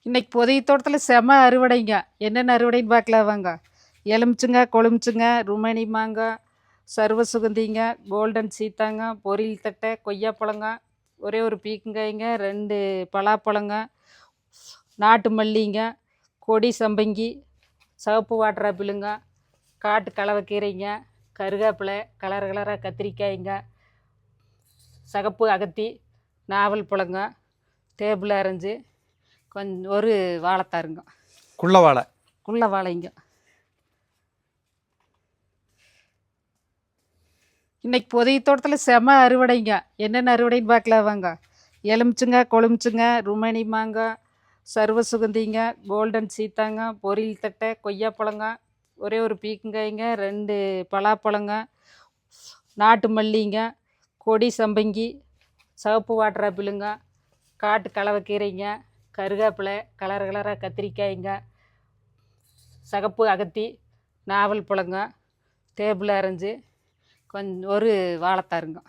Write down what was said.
இன்னைக்கு புதிய தோட்டத்தில் செம அறுவடைங்க. என்னென்ன அறுவடைன்னு பார்க்கலாம் வாங்க. எலுமிச்சங்க, கொழுமிச்சங்க, ருமேனி மாங்காய், சர்வ சுகந்திங்க, கோல்டன் சீத்தாங்க, பொரியல் தட்டை, கொய்யாப்பழங்க, ஒரே ஒரு பீக்கங்காய்ங்க, 2 பலாப்பழங்க, நாட்டு மல்லிங்க, கொடி சம்பங்கி, சிவப்பு வாட்டர் ஆப்பிளுங்க, காட்டு கலவைக்கீரைங்க, கருவேப்பிலை, கலர் கலராக கத்திரிக்காய்ங்க, சகப்பு அகத்தி, நாவல் பழங்க, டேபிள் ஆரஞ்சு, கொஞ்சம் ஒரு வாழைத்தாருங்க, குள்ள வாழைங்க. இன்னைக்கு புதிய தோட்டத்தில் செம அறுவடைங்க. என்னென்ன அறுவடைன்னு பார்க்கலாம் வாங்க. எலுமிச்சங்க, கொழுமிச்சங்க, ருமேனி மாங்காய், சர்வ சுகந்திங்க, கோல்டன் சீத்தாங்க, பொரியல் தட்டை, கொய்யாப்பழங்க, ஒரே ஒரு பீக்கங்காய்ங்க, 2 பலாப்பழங்க, நாட்டு மல்லிங்க, கொடி சம்பங்கி, சிவப்பு வாட்டர் ஆப்பிளுங்க, காட்டு கலவைக்கீரைங்க, கருவேப்பிலை, கலர் கலராக கத்திரிக்காய்ங்க, சகப்பு அகத்தி, நாவல் பழங்க, டேபிள் ஆரஞ்சு, கொஞ்சம் ஒரு வாழைத்தாருங்க.